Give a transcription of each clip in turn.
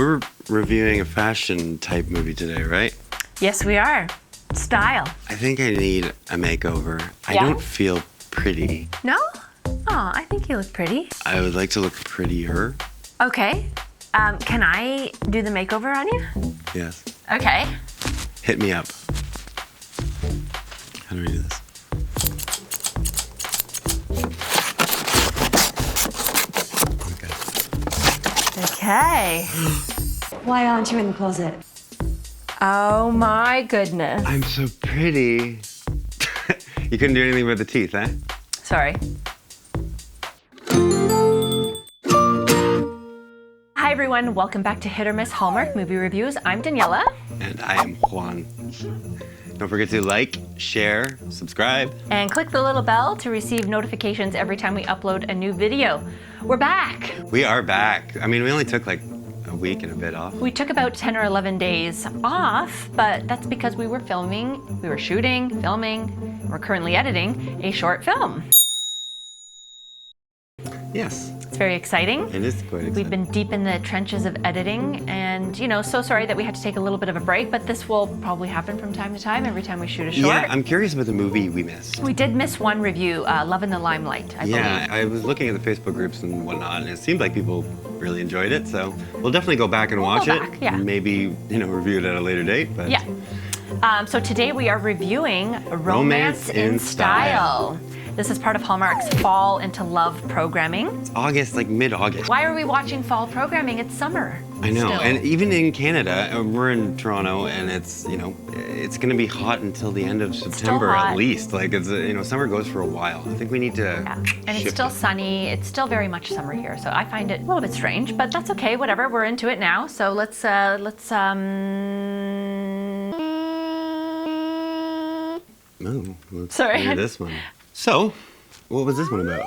We're reviewing a fashion type movie today, right? Yes, we are. Style. I think I need a makeover. I Yeah? don't feel pretty. No? Oh, I think you look pretty. I would like to look prettier. Okay. Can I do the makeover on you? Yes. Okay. Hit me up. How do we do this? Okay. Why aren't you in the closet? Oh my goodness. I'm so pretty. You couldn't do anything with the teeth, eh? Sorry. Hi everyone, welcome back to Hit or Miss Hallmark Movie Reviews. I'm Daniela. And I am Juan. Don't forget to like, share, subscribe. And click the little bell to receive notifications every time we upload a new video. We're back. We are back. I mean, we only took like a week and a bit off. We took about 10 or 11 days off, but that's because we were shooting, filming, we're currently editing a short film. Yes, It's very exciting. it is quite exciting. We've been deep in the trenches of editing and, so sorry that we had to take a little bit of a break, but this will probably happen from time to time every time we shoot a short. Yeah, I'm curious about the movie we missed. We did miss one review, Love in the Limelight, I Yeah, believe. I was looking at the Facebook groups and whatnot, and it seemed like people really enjoyed it, so we'll definitely go back and watch go it. back, yeah. Maybe, review it at a later date, but... Yeah. So today we are reviewing Romance in Style. This is part of Hallmark's Fall Into Love programming. It's August, like mid-August. Why are we watching fall programming? It's summer. I know, still. and even in Canada, we're in Toronto, and it's, it's gonna be hot until the end of September hot. at least. Like, it's, summer goes for a while. I think we need to Yeah. And it's shift still it. sunny. It's still very much summer here, so I find it a little bit strange, but that's okay. Whatever. We're into it now. So let's Oh, let's Sorry. hear this one. So, what was this one about?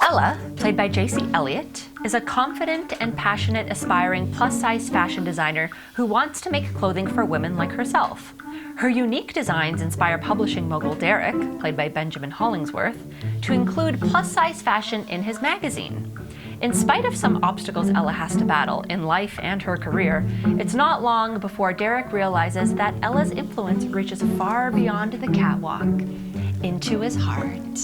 Ella, played by Jaicy Elliot, is a confident and passionate, aspiring plus-size fashion designer who wants to make clothing for women like herself. Her unique designs inspire publishing mogul Derek, played by Benjamin Hollingsworth, to include plus-size fashion in his magazine. In spite of some obstacles Ella has to battle in life and her career, it's not long before Derek realizes that Ella's influence reaches far beyond the catwalk, into his heart.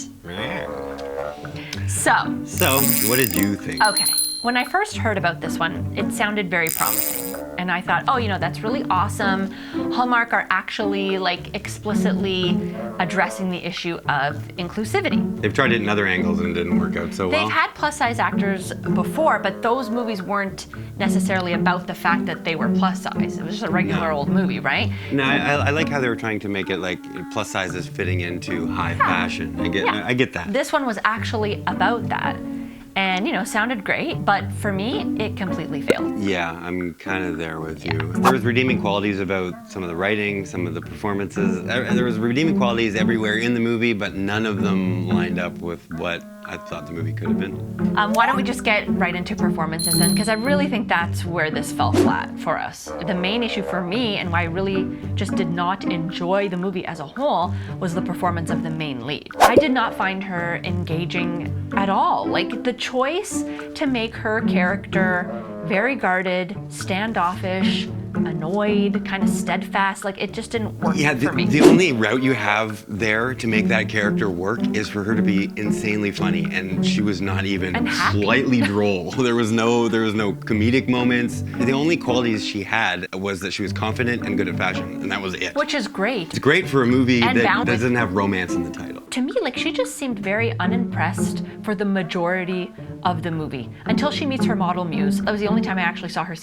So, what did you think? Okay, when I first heard about this one, it sounded very promising. And I thought, that's really awesome. Hallmark are actually explicitly addressing the issue of inclusivity. They've tried it in other angles and it didn't work out so well. They've had plus size actors before, but those movies weren't necessarily about the fact that they were plus size. It was just a regular old movie, right? No, I like how they were trying to make it like plus sizes fitting into high fashion. I get that. This one was actually about that. And, sounded great, but for me, it completely failed. Yeah, I'm kind of there with you. There was redeeming qualities about some of the writing, some of the performances. There was redeeming qualities everywhere in the movie, but none of them lined up with what I thought the movie could have been. Why don't we just get right into performances then? Because I really think that's where this fell flat for us. The main issue for me and why I really just did not enjoy the movie as a whole was the performance of the main lead. I did not find her engaging at all. The choice to make her character very guarded, standoffish, annoyed, kind of steadfast, it just didn't work for me. The only route you have there to make that character work is for her to be insanely funny, and she was not even And happy. slightly droll. There was no comedic moments. The only qualities she had was that she was confident and good at fashion, and that was it. Which is great. It's great for a movie And that bound with- doesn't have romance in the title. To me, she just seemed very unimpressed for the majority of the movie until she meets her model muse. That was the only time I actually saw her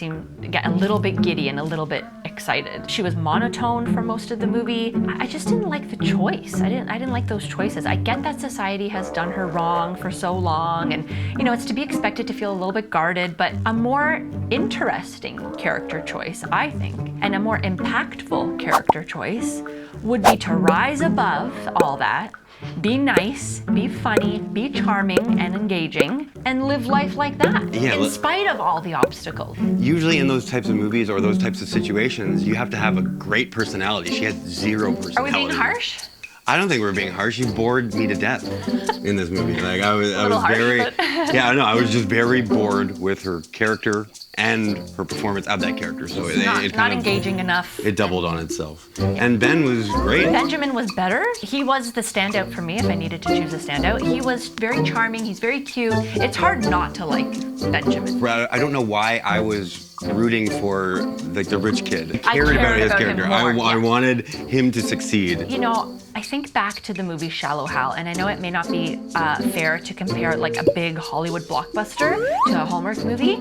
get a little bit giddy and a little bit excited. She was monotone for most of the movie. I just didn't like the choice. I didn't like those choices. I get that society has done her wrong for so long, and it's to be expected to feel a little bit guarded, but a more interesting character choice, I think, and a more impactful character choice would be to rise above all that, be nice, be funny, be charming and engaging, and live life like that, Yeah, in spite of all the obstacles. Usually in those types of movies or those types of situations, you have to have a great personality. She had zero personality. Are we being harsh? I don't think we're being harsh. She bored me to death in this movie. Like I was harsh, very, but- yeah, I know. I was just very bored with her character and her performance of that character. So it Not kind of, engaging enough. it doubled on itself. And Ben was great. Benjamin was better. He was the standout for me if I needed to choose a standout. He was very charming. He's very cute. It's hard not to like Benjamin. I don't know why I was rooting for like the rich kid. I I cared about cared his about him character. more, I yeah. wanted him to succeed. You know, I think back to the movie Shallow Hal, and I know it may not be fair to compare like a big Hollywood blockbuster to a Hallmark movie,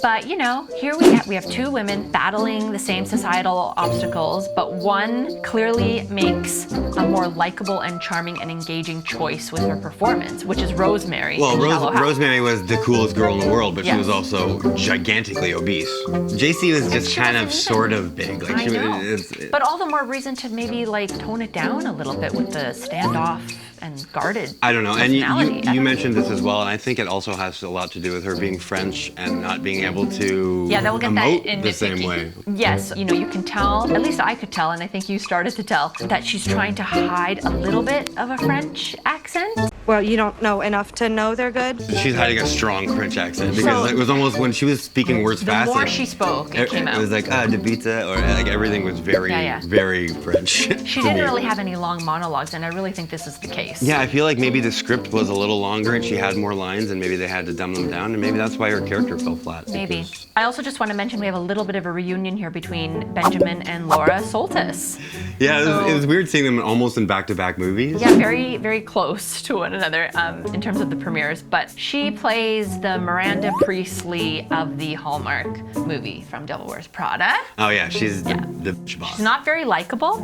but you know, here we have two women battling the same societal obstacles, but one clearly makes a more likable and charming and engaging choice with her performance, which is Rosemary. Well, in Shallow Hal. Rosemary was the coolest girl in the world, but she Yes. was also gigantically obese. Jaicy was just She kind wasn't of either. sort of big. Like I she know. was. But all the more reason to maybe like tone it down a little bit with the standoff and guarded I don't know. And personality. you mentioned this as well, and I think it also has a lot to do with her being French and not being able to Yeah, that we'll get that emote in the Nit same Picky. way. Yes, you know, you can tell, at least I could tell, and I think you started to tell, that she's trying to hide a little bit of a French accent. Well, you don't know enough to know they're good? She's hiding a strong French accent because So- it was almost when she was speaking words The fast. more like, she spoke, it came It out. was like de pizza, or like everything was very, Yeah. very French. She didn't really have any long monologues, and I really think this is the case. Yeah, I feel like maybe the script was a little longer and she had more lines, and maybe they had to dumb them down, and maybe that's why her character fell flat. Maybe. because- I also just want to mention we have a little bit of a reunion here between Benjamin and Laura Soltis. Yeah, So- it was weird seeing them almost in back-to-back movies. Yeah, very, very close to one another in terms of the premieres. But she plays the Miranda Priestley of the Hallmark movie from Devil Wears Prada. Oh yeah, she's Yeah. the bitch boss. She's not very likable,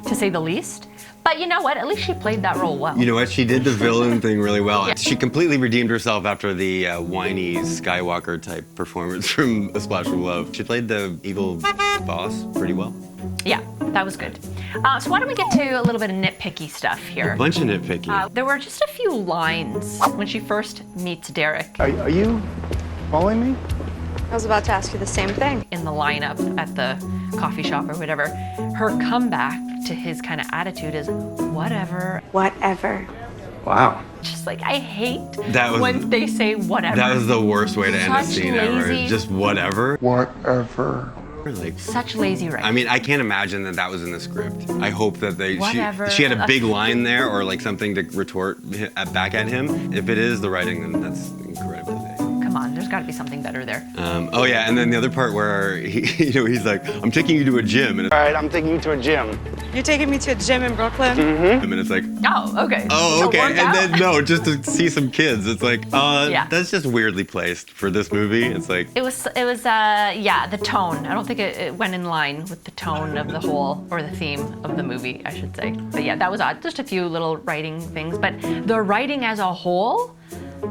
to say the least. But you know what? At least she played that role well. You know what? She did the villain thing really well. Yeah. She completely redeemed herself after the whiny Skywalker type performance from A Splash of Love. She played the evil boss pretty well. Yeah, that was good. So why don't we get to a little bit of nitpicky stuff here? A bunch of nitpicky. There were just a few lines when she first meets Derek Are you following me? I was about to ask you the same thing. in the lineup at the coffee shop or whatever. Her comeback to his kind of attitude is whatever. Whatever. Wow. Just like I hate That was- when they say whatever. That was the worst way to end a Such scene ever. lazy- Just whatever. Whatever. Like, Such lazy writing. I mean, I can't imagine that that was in the script. I hope that Whatever. she had a big line there or like something to retort back at him. If it is the writing, then that's incredibly vague. Come on, there's got to be something better there. Oh yeah, and then the other part where he's like, "I'm taking you to a gym," and All right, I'm taking you to a gym. You're taking me to a gym in Brooklyn? it's like, Oh, okay. "Oh, To okay," work and out? then no, just to see some kids. It's like, Yeah. that's just weirdly placed for this movie. It's like, It was, yeah, the tone. I don't think it went in line with the tone of the whole, or the theme of the movie, I should say. But yeah, that was odd. Just a few little writing things, but the writing as a whole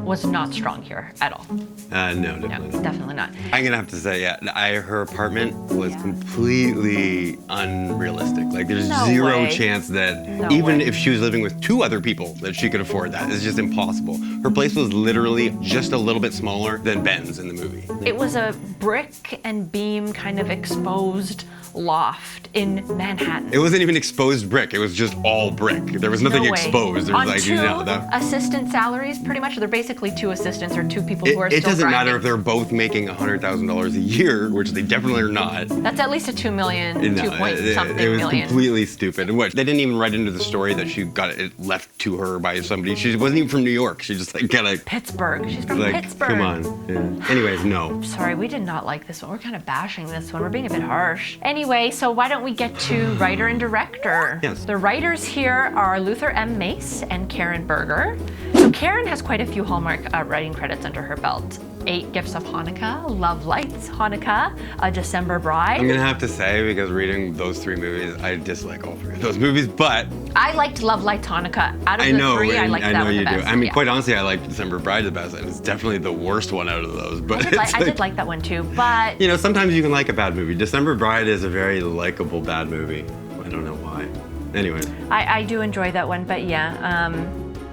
was not strong here at all. no, No, definitely not. definitely not. I'm gonna have to say, yeah, her apartment was completely unrealistic. Like, there's No zero way. chance that No even way. if she was living with two other people, that she could afford that. It's just impossible. Her place was literally just a little bit smaller than Ben's in the movie. It was a brick and beam kind of exposed loft in Manhattan. It wasn't even exposed brick. It was just all brick. There was nothing No way. exposed. There was On like, two that. assistant salaries, pretty much. They're basically two assistants or two people who are It still doesn't matter grinding. if they're both making $100,000 a year, which they definitely are not. That's at least a 2 million, No, 2 point something it was million. completely stupid. And what, they didn't even write into the story that she got it left to her by somebody. She wasn't even from New York. She just like got a Pittsburgh. She's from like, Pittsburgh. come on. Yeah. Anyways, no. Sorry, we did not like this one. We're kind of bashing this one. We're being a bit harsh. Anyway, so why don't we get to writer and director? Yes. The writers here are Luther M. Mace and Karen Berger. So Karen has quite a few Hallmark writing credits under her belt. 8 Gifts of Hanukkah, Love Lights, Hanukkah, A December Bride. I'm gonna have to say, because reading those three movies, I dislike all three of those movies, but I liked Love Lights, Hanukkah. Out of I the know, three, I and liked I that know one you the do. best. I mean, Yeah. quite honestly, I like December Bride the best, and it's definitely the worst one out of those. But it's I did like that one too, but you know, sometimes you can like a bad movie. December Bride is a very likable bad movie. I don't know why. Anyway, I do enjoy that one, but yeah.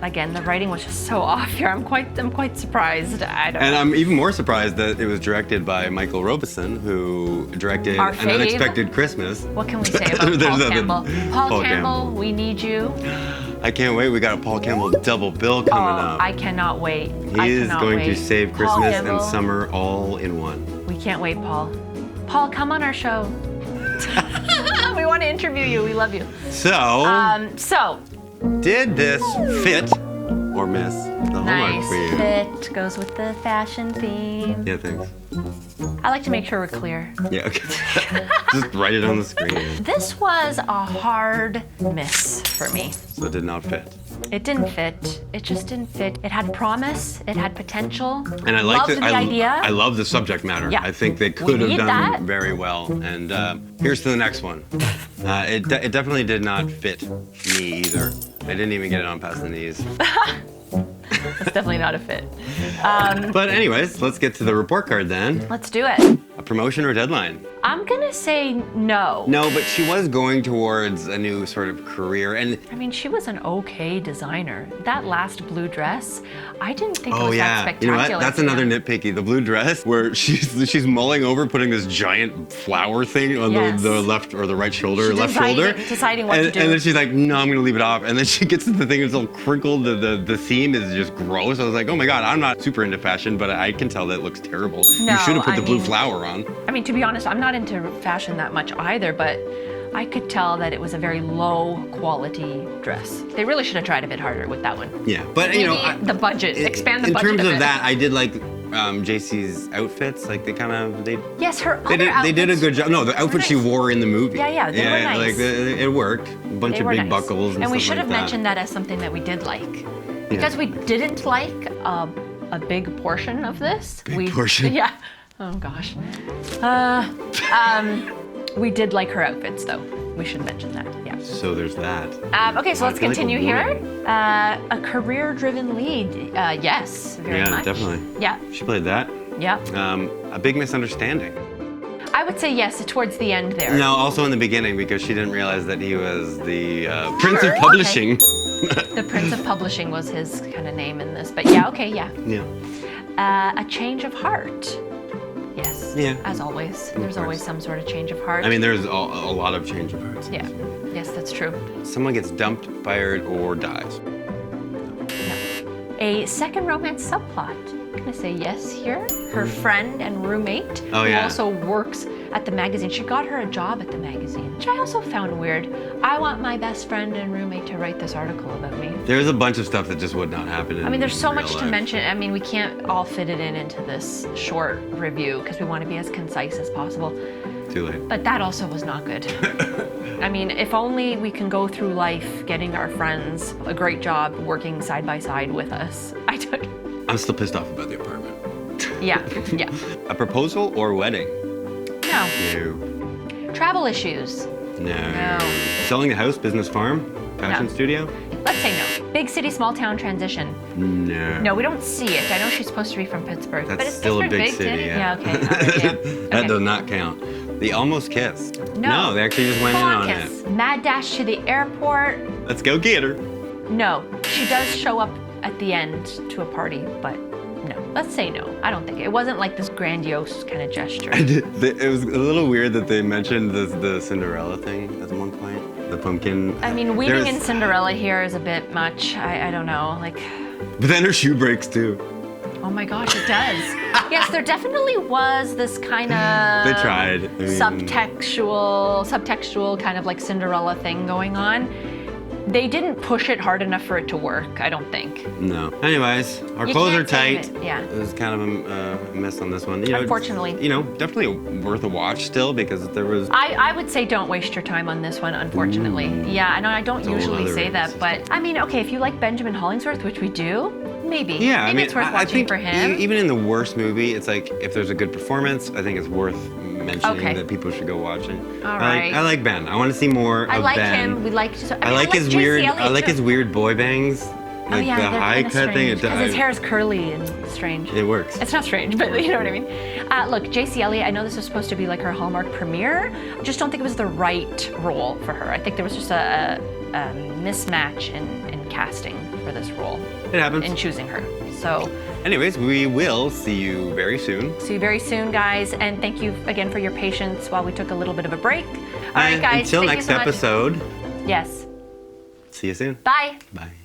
again, the writing was just so off here. I'm quite surprised. I don't And know. I'm even more surprised that it was directed by Michael Robeson, who directed Our An fave. Unexpected Christmas. What can we say about There's Paul nothing- Campbell? Paul Campbell, we need you. I can't wait. We got a Paul Campbell double bill coming up. I cannot wait. He is going to save Paul Christmas Campbell, and summer all in one. We can't wait, Paul. Paul, come on our show. We want to interview you. We love you. So, did this fit or miss the Hallmark Nice for you? fit goes with the fashion theme. Yeah, thanks. I like to make sure we're clear. Yeah, okay. Just write it on the screen. This was a hard miss for me. So it did not fit. It didn't fit. It just didn't fit. It had promise. It had potential. And I like Loved the idea. I love the subject matter. Yeah. I think they We could have need done that. very well. And here's to the next one. It definitely did not fit me either. I didn't even get it on past the knees. It's definitely not a fit. But anyways, let's get to the report card then. Let's do it. A promotion or deadline? I'm gonna say no. No, but she was going towards a new sort of career. And I mean, she was an okay designer. That last blue dress, I didn't think it oh was that yeah, you spectacular. know what? That's another Nit Picky. The blue dress where she's mulling over putting this giant flower thing on Yes. the left or the right shoulder, She's left shoulder. deciding what to do. And then she's like, no, I'm gonna leave it off. And then she gets to the thing, it's all crinkled. The seam is just gross. I was like, oh my god, I'm not super into fashion, but I can tell that it looks terrible. No, you should have put I the blue mean- flower on. I mean, to be honest, I'm not into fashion that much either, but I could tell that it was a very low quality dress. They really should have tried a bit harder with that one. Yeah, but Maybe you know, the budget, expand the budget in terms a of bit. that, I did like Jaicy's outfits. Like they Yes, her They other did a outfits good job. No, the outfit she nice. wore in the movie. Yeah, they were nice. Like it worked. A bunch They of were big nice. buckles and we stuff should like have that. mentioned that as something that we did like. Because we didn't like a big portion of this. Big portion? Yeah. Oh gosh. We did like her outfits though. We should mention that. Yeah. So there's that. Okay, so I let's feel like continue we're here. moving. A career-driven lead. Yes, very Yeah, much. definitely. Yeah. She played that. Yeah. A big misunderstanding. I would say yes towards the end there. No, also in the beginning because she didn't realize that he was the Prince Sure, of Publishing. The Prince of Publishing was his kind of name in this, but yeah, okay, yeah. Yeah. A change of heart. Yes. Yeah. As always, there's always some sort of change of heart. I mean, there's a lot of change of hearts. Yeah. Yes, that's true. Someone gets dumped, fired, or dies. A second romance subplot. I'm gonna say yes here. Her friend and roommate, Oh, who yeah. also works at the magazine. She got her a job at the magazine, which I also found weird. I want my best friend and roommate to write this article about me. There's a bunch of stuff that just would not happen. I mean, there's so much to life. mention. I mean, we can't all fit it into this short review because we want to be as concise as possible. Too late. But that also was not good. I mean, if only we can go through life getting our friends a great job working side by side with us. I don't. I'm still pissed off about the apartment. Yeah, yeah. A proposal or wedding? No. No. Travel issues. No. Selling a house, business, farm, fashion No. studio? Let's say no. Big city, small town transition. No. No, we don't see it. I know she's supposed to be from Pittsburgh, That's but it's still a Pittsburgh big city, yeah. Yeah, okay. All right, yeah. That Okay. does not count. The almost kiss. No. They actually just went in Full on kiss. it. Mad dash to the airport. Let's go get her. No. She does show up at the end to a party, but no. Let's say no. I don't think it wasn't like this grandiose kind of gesture. It was a little weird that they mentioned the Cinderella thing at one point. The pumpkin. I mean, weaving There's- in Cinderella here is a bit much. I don't know. Like, But then her shoe breaks too. oh my gosh, it does. Yes, there definitely was this kind of They tried. I mean- subtextual kind of like Cinderella thing going on. They didn't push it hard enough for it to work, I don't think. No. Anyways, our You clothes are can't say tight. it, yeah. It was kind of a miss on this one. You know, Unfortunately. You know, definitely worth a watch still because there was. I would say don't waste your time on this one, unfortunately. Yeah, I know I don't a whole usually other say that, system. but I mean, okay, if you like Benjamin Hollingsworth, which we do, maybe. Yeah, I Maybe mean, it's worth I watching think for him. even in the worst movie, it's like if there's a good performance, I think it's worth mentioning Okay. that people should go watch it. All I like Ben. I want to see more I of like Ben. him. We like. So, I like his Jaicy weird. Elliott, I like too. his weird boy bangs. Oh Like yeah, the they're high kinda cut thing. strange, 'cause his hair is curly and strange. It works. It's not strange, but you know what I mean. Look, Jaicy Elliott, I know this was supposed to be like her Hallmark premiere. I just don't think it was the right role for her. I think there was just a mismatch in casting for this role It happens. in choosing her. So Anyways, we will see you very soon. see you very soon, guys. And thank you again for your patience while we took a little bit of a break. All right, guys. Until thank you next so much. episode, Yes. see you soon. Bye. Bye.